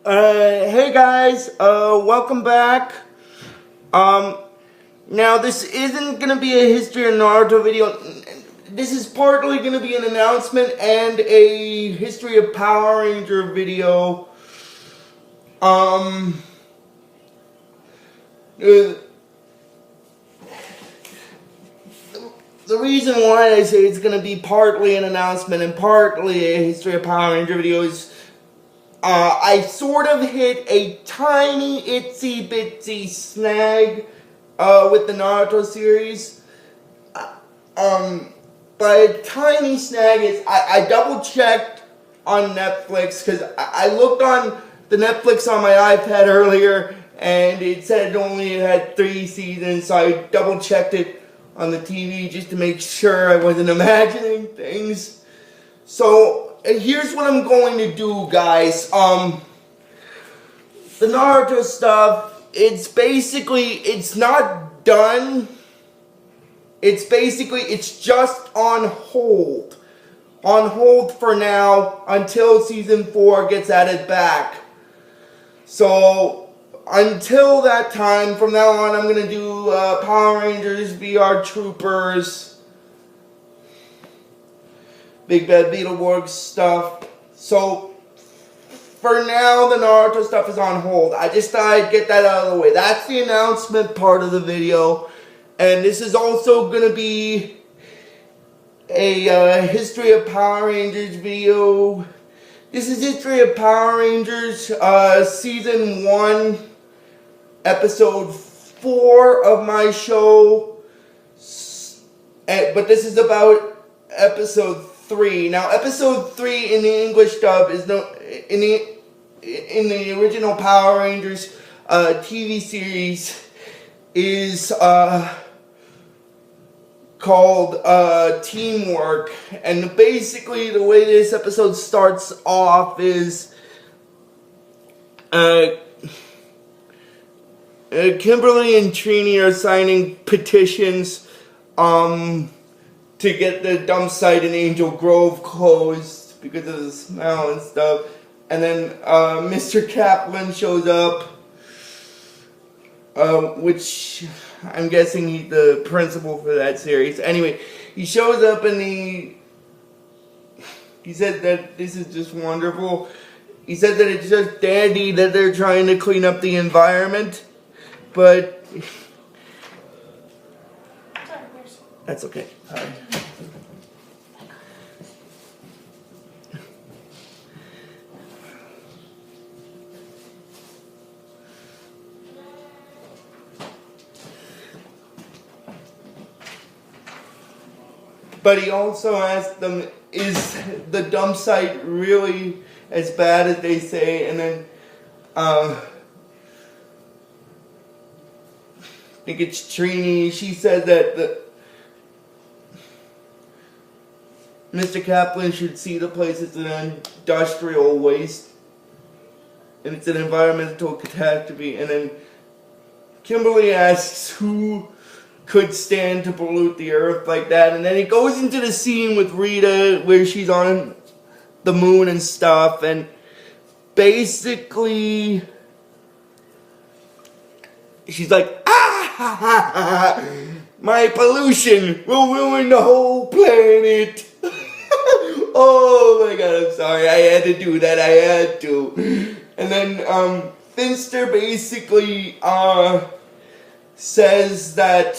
Hey guys, welcome back. Now this isn't gonna be a history of Naruto video. This is partly gonna be an announcement and a history of Power Ranger video. The reason why I say it's gonna be partly an announcement and partly a history of Power Ranger video is I sort of hit a tiny itsy bitsy snag with the Naruto series. But a tiny snag is I double checked on Netflix because I looked on the Netflix on my iPad earlier and it said it only had 3 seasons, so I double checked it on the TV just to make sure I wasn't imagining things. So here's what I'm going to do, guys. The Naruto stuff, it's not done. It's just on hold. On hold for now until season 4 gets added back. So until that time, from now on, I'm going to do Power Rangers, VR Troopers, Big Bad Beetleborgs stuff. So for now, the Naruto stuff is on hold. I just thought I'd get that out of the way. That's the announcement part of the video. And this is also going to be a History of Power Rangers video. This is History of Power Rangers, Season 1, Episode 4 of my show. But this is about Episode 3. Now, Episode 3 in the English dub is in the original Power Rangers TV series is called Teamwork. And basically the way this episode starts off is Kimberly and Trini are signing petitions to get the dump site in Angel Grove closed because of the smell and stuff. And then Mr. Kaplan shows up, which I'm guessing he's the principal for that series. Anyway, he shows up and he said that this is just wonderful. He said that it's just dandy that they're trying to clean up the environment, but that's okay. But he also asked them, is the dump site really as bad as they say? And then I think it's Trini, she said that Mr. Kaplan should see the place as an industrial waste and it's an environmental catastrophe. And then Kimberly asks who could stand to pollute the earth like that, and then it goes into the scene with Rita where she's on the moon and stuff, and basically she's like, my pollution will ruin the whole planet. Oh my god, I'm sorry, I had to do that, I had to. And then Finster basically says that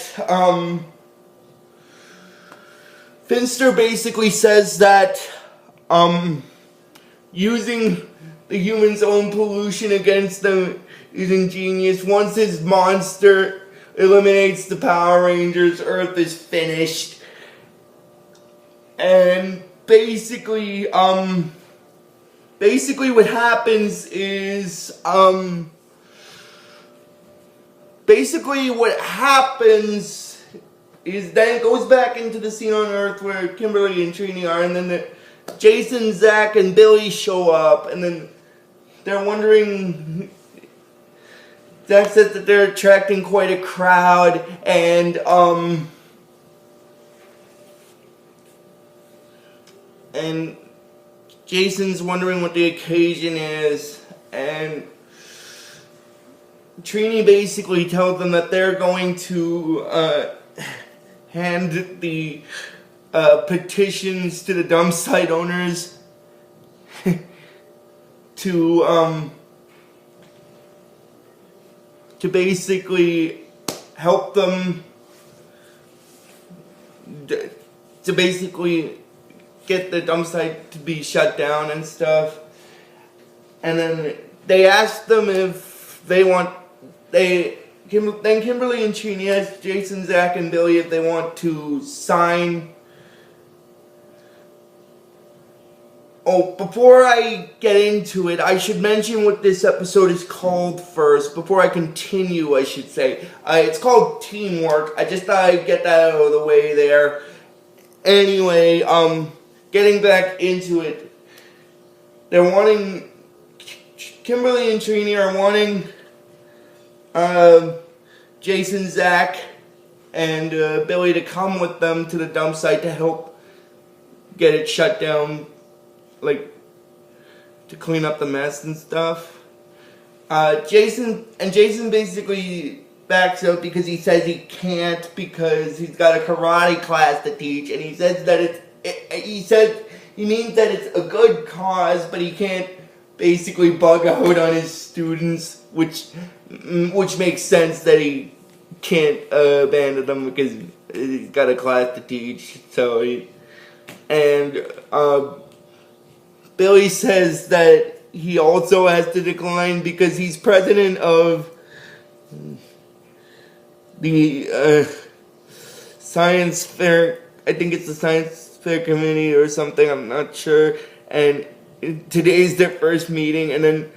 using the humans' own pollution against them is ingenious. Once his monster eliminates the Power Rangers, Earth is finished. And basically what happens is then it goes back into the scene on Earth where Kimberly and Trini are, and then Jason, Zach, and Billy show up, and then they're wondering. Zach says that they're attracting quite a crowd, and Jason's wondering what the occasion is, and Trini basically tells them that they're going to hand the petitions to the dump site owners to basically help them to basically get the dump site to be shut down and stuff. And then they asked them if they want, then Kimberly and Trini asked Jason, Zach, and Billy if they want to sign. Oh, before I get into it, I should mention what this episode is called first. Before I continue, I should say. It's called Teamwork. I just thought I'd get that out of the way there. Anyway, getting back into it. They're wanting, Kimberly and Trini are wanting Jason, Zach, and Billy to come with them to the dump site to help get it shut down, like, to clean up the mess and stuff. Jason basically backs out because he says he can't because he's got a karate class to teach, and he says that he means that it's a good cause, but he can't basically bug out on his students, which makes sense that he can't abandon them because he's got a class to teach. So Billy says that he also has to decline because he's president of the science fair. I think it's the science fair committee or something. I'm not sure. And today's their first meeting. And then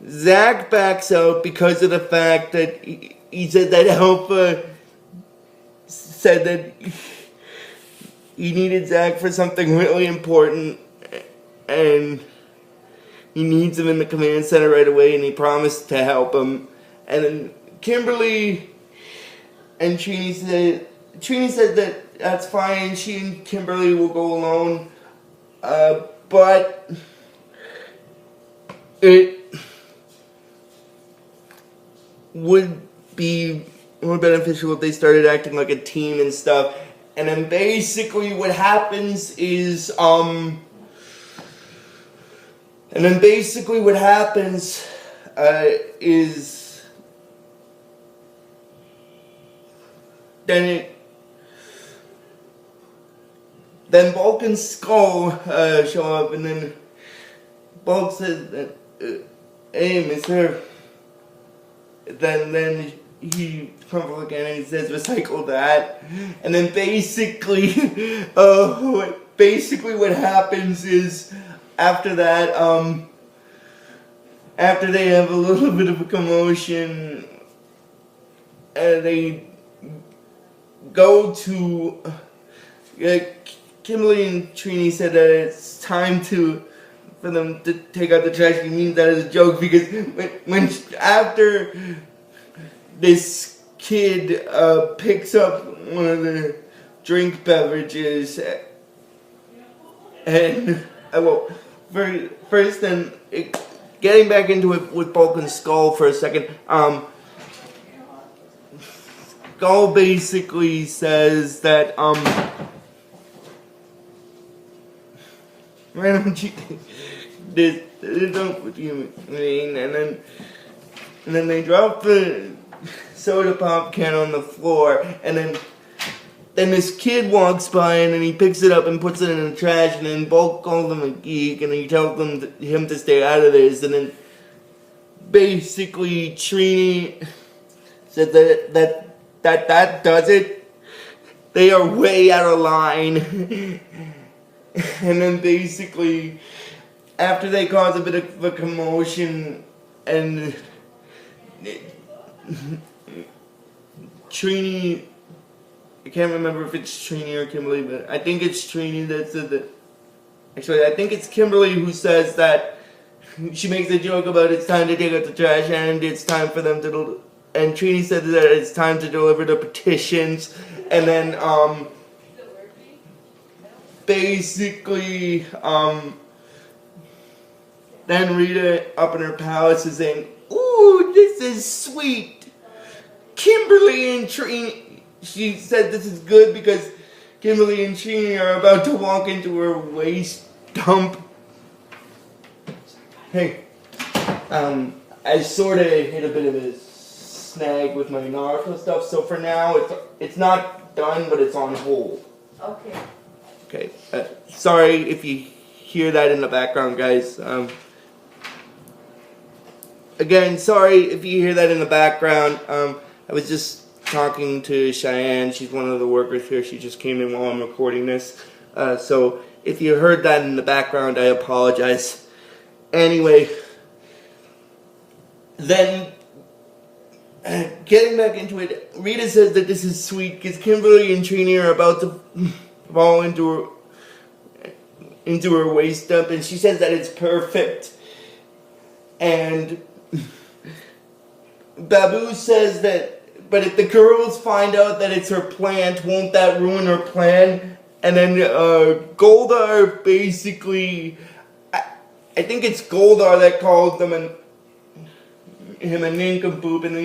Zach backs out because of the fact that he said that Alpha said that he needed Zach for something really important. And he needs him in the command center right away, and he promised to help him. And then Kimberly and Trini said that that's fine. She and Kimberly will go alone, but it would be more beneficial if they started acting like a team and stuff. And then basically what happens is then Bulk and Skull show up, and then Bulk says that, hey, mister. Then he crumbles again and he says, recycle that. And then basically what happens is, after that, after they have a little bit of a commotion, they go to, Kimberly and Trini said that it's time for them to take out the trash. He means that as a joke because after this kid picks up one of the drink beverages, and first then getting back into it with Bulk and Skull for a second. Skull basically says that why don't you don't what you mean? And then they drop the soda pop can on the floor, and then this kid walks by, and then he picks it up and puts it in the trash, and then Bulk calls him a geek, and he tells him to stay out of this, and then basically Trini said that does it. They are way out of line. And then basically, after they cause a bit of a commotion, and Trini, I can't remember if it's Trini or Kimberly, but I think it's Trini that said that. Actually, I think it's Kimberly who says that she makes a joke about it's time to take out the trash and it's time for them to. And Trini said that it's time to deliver the petitions, and then basically Then Rita up in her palace is saying, "Ooh, this is sweet. Kimberly and Trini." She said this is good because Kimberly and Trini are about to walk into her waste dump. Hey, I sort of hit a bit of a snag with my Naruto stuff, so for now it's not done, but it's on hold. Okay. Okay. Sorry if you hear that in the background, guys. Again, sorry if you hear that in the background. I was just talking to Cheyenne. She's one of the workers here. She just came in while I'm recording this. So if you heard that in the background, I apologize. Anyway, then getting back into it, Rita says that this is sweet because Kimberly and Trini are about to fall into her waist dump, and she says that it's perfect. And Babu says that, but if the girls find out that it's her plant, won't that ruin her plan? And then Goldar basically, I think it's Goldar that calls him a nincompoop, and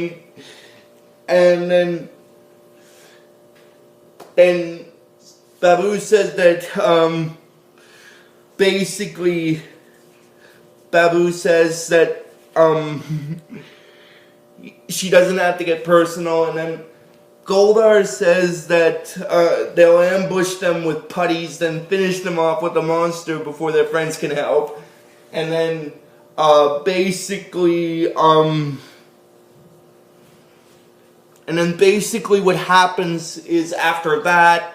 then Babu says that basically Babu says that she doesn't have to get personal, and then Goldar says that they'll ambush them with putties, then finish them off with a monster before their friends can help. And then basically what happens is after that,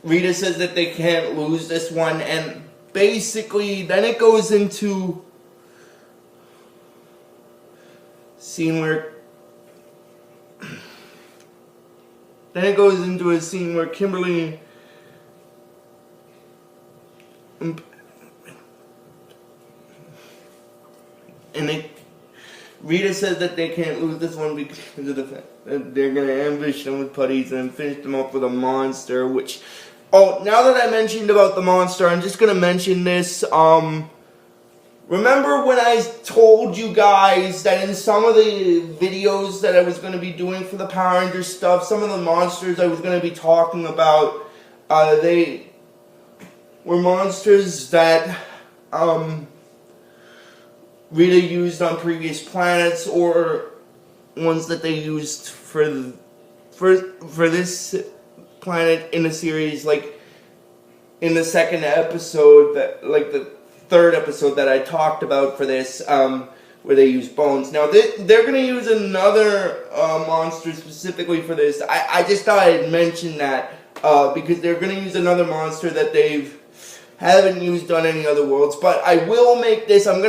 Rita says that they can't lose this one, and basically then it goes into a scene where Kimberly Rita says that they can't lose this one because of the fact that they're going to ambush them with putties and finish them up with a monster, which... Oh, now that I mentioned about the monster, I'm just going to mention this. Remember when I told you guys that in some of the videos that I was going to be doing for the Power Rangers stuff, some of the monsters I was going to be talking about, they were monsters that Rita used on previous planets, or ones that they used for this planet in the series, like in the second episode, the third episode that I talked about for this, where they use bones. Now they're going to use another monster specifically for this. I just thought I'd mention that because they're going to use another monster that they haven't used on any other worlds. But I will make this. I am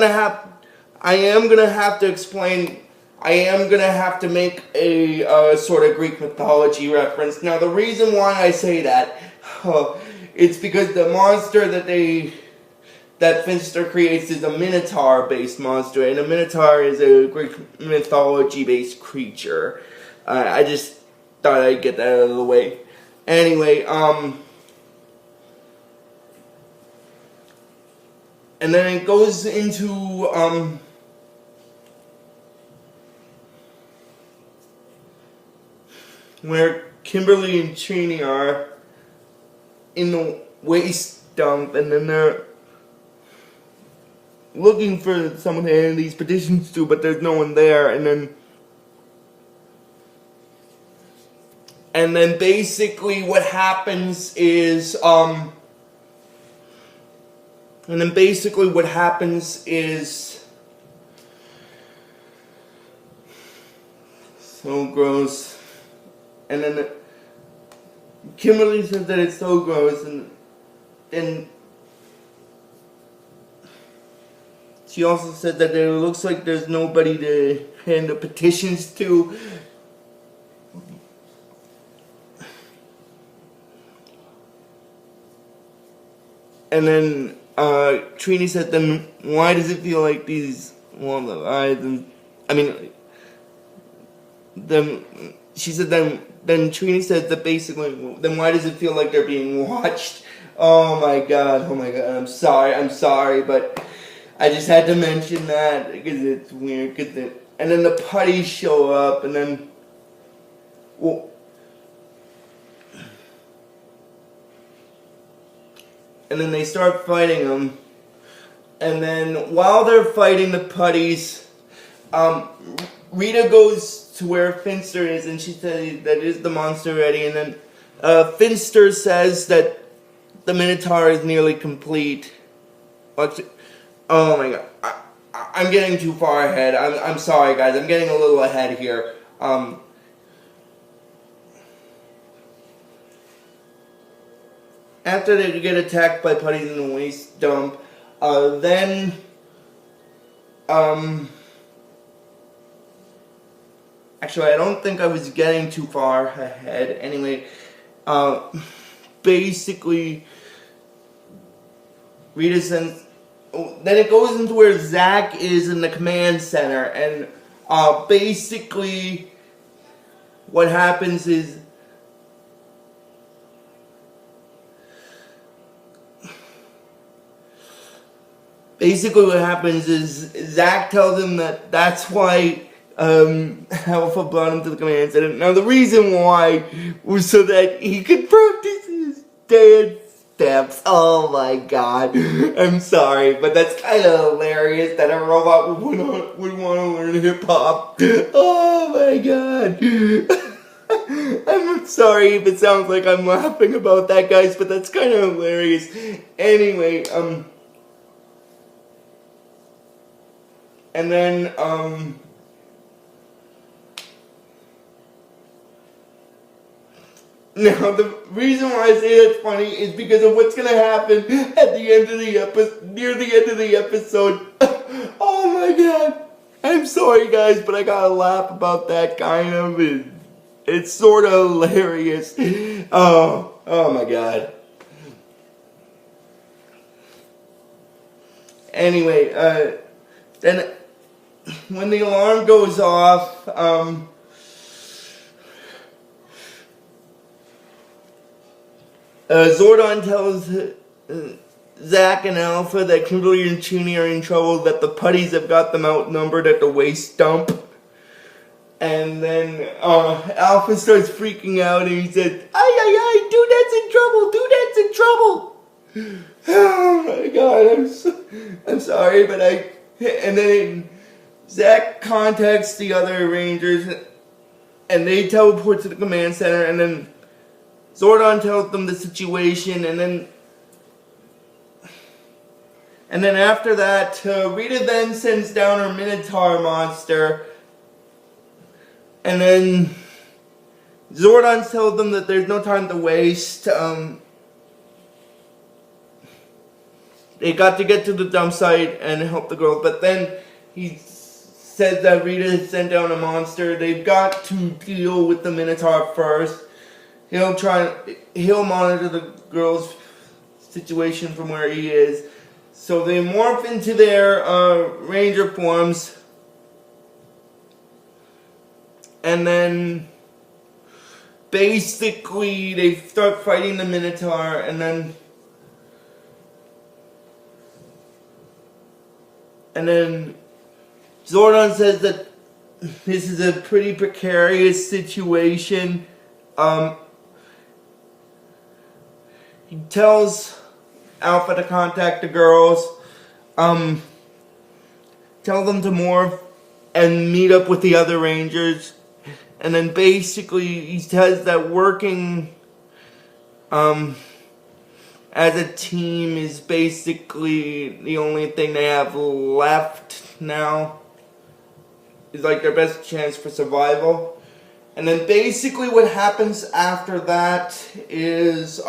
going to have to explain. I am going to have to make a sort of Greek mythology reference. Now the reason why I say that, it's because the monster that Finster creates is a Minotaur-based monster, and a Minotaur is a Greek mythology-based creature. I just thought I'd get that out of the way. Anyway, and then it goes into, where Kimberly and Trini are in the waste dump, and then they're looking for someone to hand these petitions to, but there's no one there, and then basically what happens is, so gross, and then Kimberly says that it's so gross, and she also said that it looks like there's nobody to hand the petitions to. And then Trini said, then why does it feel like these... she said then Trini said that basically, then why does it feel like they're being watched? Oh my god, I'm sorry, but I just had to mention that because it's weird. And then the putties show up, and then, well, and then they start fighting them. And then while they're fighting the putties, Rita goes to where Finster is, and she says that is the monster ready. And then Finster says that the Minotaur is nearly complete. Oh my god, I'm getting too far ahead. I'm sorry, guys. I'm getting a little ahead here. After they get attacked by putties in the waste dump, then actually, I don't think I was getting too far ahead. Anyway, basically, Rita sends. Then it goes into where Zach is in the command center, and basically, what happens is. Basically what happens is Zach tells him that that's why Alpha brought him to the command center. Now the reason why was so that he could practice his dance steps. Oh my god. I'm sorry, but that's kind of hilarious that a robot would want to learn hip hop. Oh my god. I'm sorry if it sounds like I'm laughing about that, guys, but that's kind of hilarious. Anyway, and then, now the reason why I say that's funny is because of what's gonna happen at the end of the episode, near the end of the episode. Oh my god. I'm sorry, guys, but I gotta laugh about that kind of. It's sort of hilarious. Oh my god. Anyway, then when the alarm goes off, Zordon tells Zach and Alpha that Kimberly and Trini are in trouble, that the putties have got them outnumbered at the waste dump. And then Alpha starts freaking out and he says, "Ay, Dude's in trouble, Dude's in trouble." Oh my god, I'm sorry, but and then Zach contacts the other Rangers, and they teleport to the command center, and then Zordon tells them the situation, and then after that, Rita then sends down her Minotaur monster, and then Zordon tells them that there's no time to waste. They got to get to the dump site and help the girl, but then he says that Rita sent down a monster. They've got to deal with the Minotaur first. He'll monitor the girl's situation from where he is. So they morph into their ranger forms, and then basically they start fighting the Minotaur, and then Zordon says that this is a pretty precarious situation. He tells Alpha to contact the girls, tell them to morph and meet up with the other Rangers, and then basically he says that working as a team is basically the only thing they have left now. Is like their best chance for survival. And then basically what happens after that is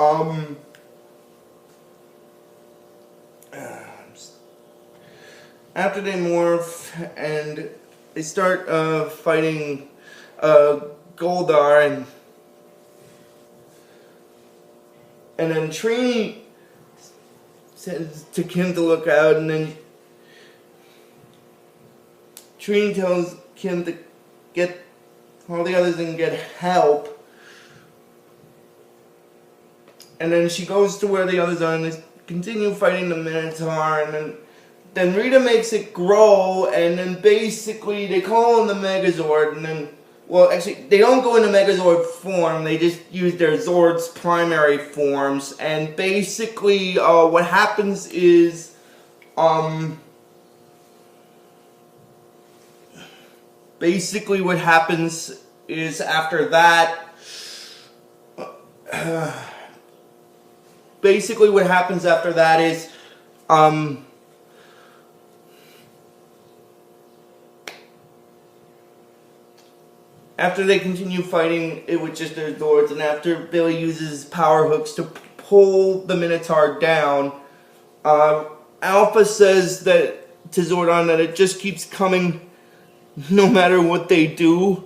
after they morph and they start fighting Goldar, and then Trini says to Kim to look out, and then Trini tells Kim to get all the others and get help. And then she goes to where the others are, and they continue fighting the Minotaur, and then then Rita makes it grow, and then basically they call in the Megazord, and then, well, actually, they don't go into Megazord form, they just use their Zord's primary forms, and basically, what happens is, after that, after they continue fighting it with just their Zords, and after Billy uses power hooks to pull the Minotaur down, Alpha says that to Zordon that it just keeps coming no matter what they do.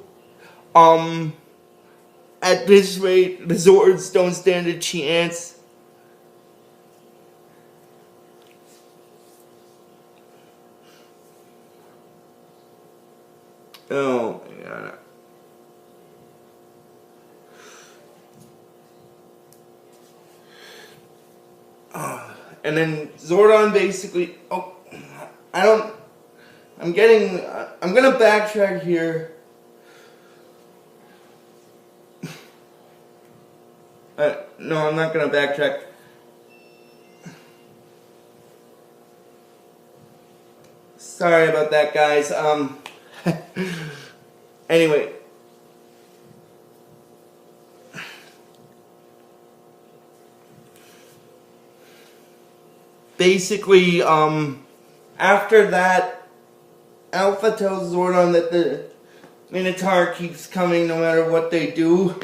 At this rate, the Zords don't stand a chance. Oh my god. And then Zordon basically, I'm gonna backtrack here. No, I'm not gonna backtrack. Sorry about that, guys. Anyway. Basically, after that, Alpha tells Zordon that the Minotaur keeps coming no matter what they do.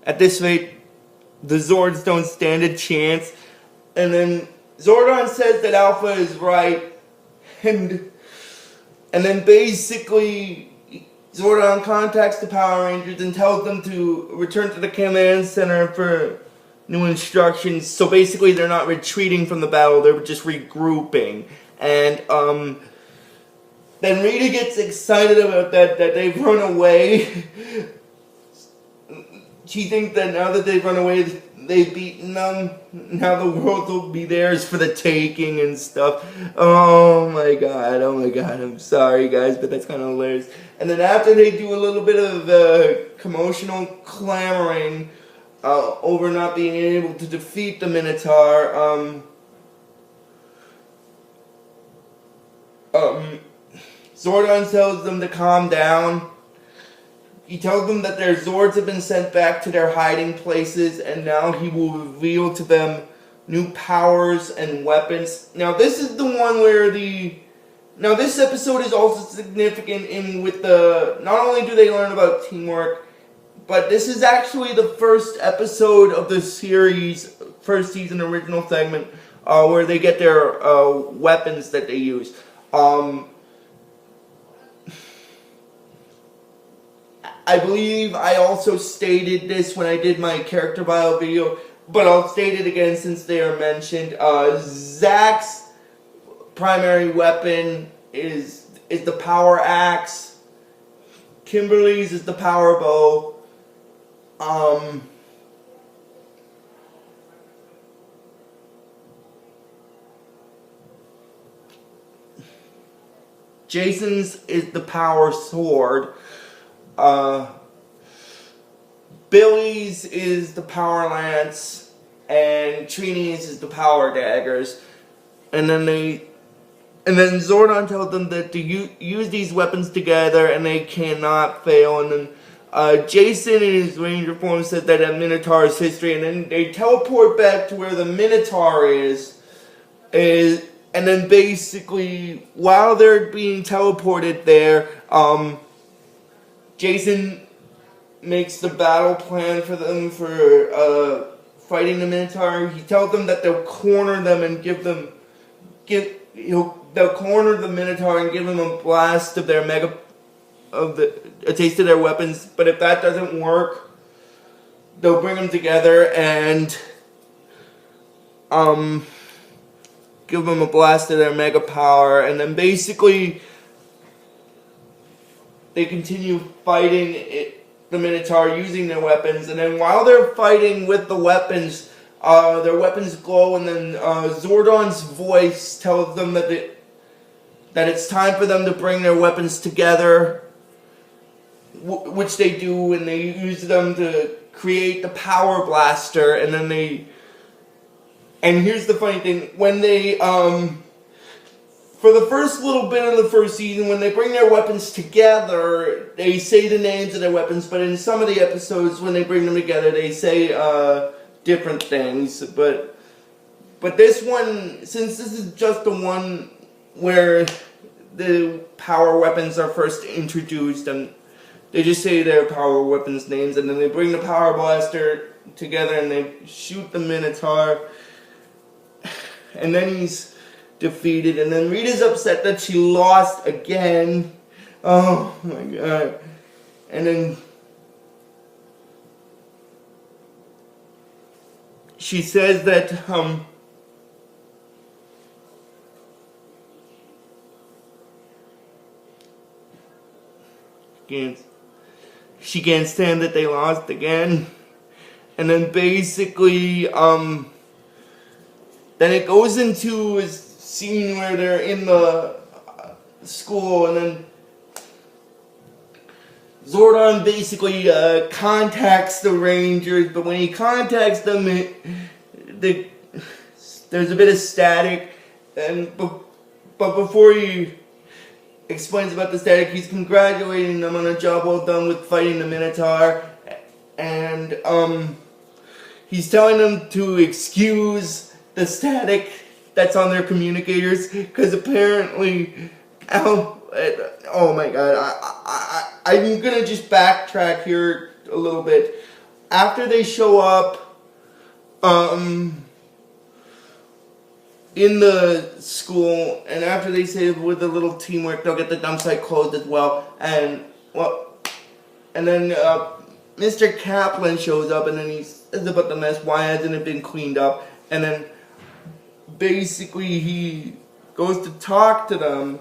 At this rate, the Zords don't stand a chance. And then Zordon says that Alpha is right. And then basically Zordon contacts the Power Rangers and tells them to return to the command center for new instructions. So basically they're not retreating from the battle, they're just regrouping. And then Rita gets excited about that they've run away. She thinks that now that they've run away, they've beaten them. Now the world will be theirs for the taking and stuff. Oh my god, I'm sorry guys, but that's kind of hilarious. And then after they do a little bit of commotional clamoring over not being able to defeat the Minotaur, Zordon tells them to calm down. He tells them that their Zords have been sent back to their hiding places, and now he will reveal to them new powers and weapons. Now this is the one where now this episode is also significant in with not only do they learn about teamwork, but this is actually the first episode of the series, first season original segment, where they get their weapons that they use. I believe I also stated this when I did my character bio video, but I'll state it again since they are mentioned. Zach's primary weapon is the power axe. Kimberly's is the power bow. Jason's is the power sword. Billy's is the power lance, and Trini's is the power daggers. And then Zordon tells them that to use these weapons together and they cannot fail. And then Jason in his Ranger form said that at Minotaur's history, and then they teleport back to where the Minotaur is. And then basically, while they're being teleported there, Jason makes the battle plan for them for fighting the Minotaur. He tells them that they'll corner them and they'll corner the Minotaur and give them a blast of their a taste of their weapons. But if that doesn't work, they'll bring them together and give them a blast of their mega power, and then basically they continue fighting the Minotaur using their weapons. And then while they're fighting with the weapons, their weapons glow, and then Zordon's voice tells them that it's time for them to bring their weapons together, which they do, and they use them to create the power blaster, and then and here's the funny thing, when they, for the first little bit of the first season, when they bring their weapons together, they say the names of their weapons, but in some of the episodes, when they bring them together, they say, different things, but this one, since this is just the one where the power weapons are first introduced, and they just say their power weapons names, and then they bring the power blaster together and they shoot the Minotaur, and then he's defeated, and then Rita's upset that she lost again. Oh my god. And then she says that she can't stand that they lost again. And then basically then it goes into a scene where they're in the school, and then Zordon basically contacts the Rangers, but when he contacts them, there's a bit of static, but before he explains about the static, he's congratulating them on a job well done with fighting the Minotaur, and he's telling them to excuse the static that's on their communicators, because apparently, oh my god, I'm gonna just backtrack here a little bit. After they show up in the school, and after they say with a little teamwork they'll get the dump site closed as well, and then Mr. Kaplan shows up, and then he says about the mess, why hasn't it been cleaned up, and then basically he goes to talk to them,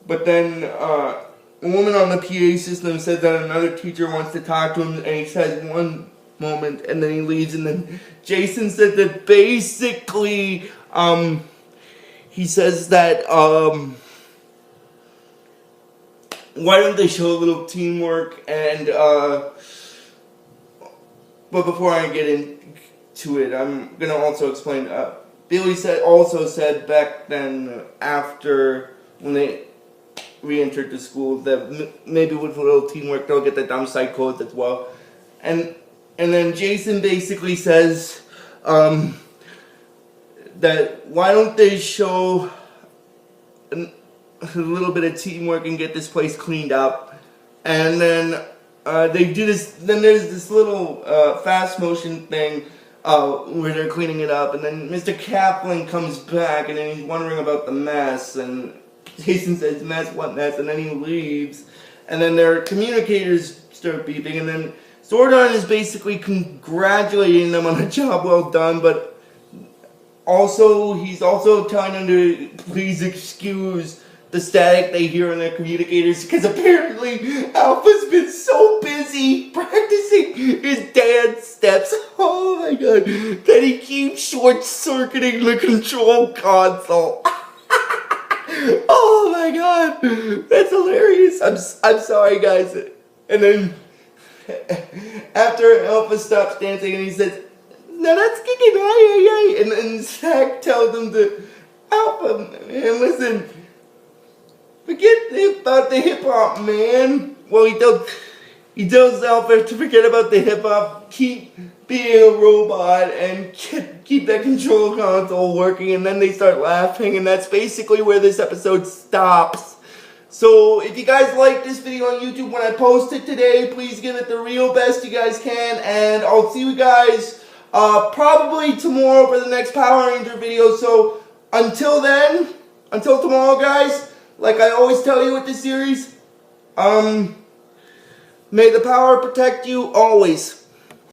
but then a woman on the PA system says that another teacher wants to talk to him, and he says one moment, and then he leaves, and then Jason said that basically, he says that, why don't they show a little teamwork, and, but before I get into it, I'm gonna also explain, Billy also said back then, after, when they re-entered the school, that maybe with a little teamwork they'll get the dump site closed as well. And then Jason basically says that why don't they show a little bit of teamwork and get this place cleaned up. And then they do this, then there's this little fast motion thing where they're cleaning it up, and then Mr. Kaplan comes back, and then he's wondering about the mess, and Jason says, mess, what mess, and then he leaves, and then their communicators start beeping, and then Zordon is basically congratulating them on a job well done, but also, he's also telling them to please excuse the static they hear in their communicators, because apparently Alpha's been so busy practicing his dance steps, oh my god, that he keeps short-circuiting the control console. Oh my god, that's hilarious. I'm sorry guys. And then after Alpha stops dancing and he says, "No, that's kicking, ay." And then Zach tells him to, Alpha, man, listen, forget about the hip hop, man. Well, he tells Alpha to forget about the hip hop, keep being a robot, and keep that control console working, and then they start laughing, and that's basically where this episode stops. So, if you guys like this video on YouTube when I post it today, please give it the real best you guys can, and I'll see you guys probably tomorrow for the next Power Ranger video. So, until then, until tomorrow guys, like I always tell you with this series, may the power protect you always.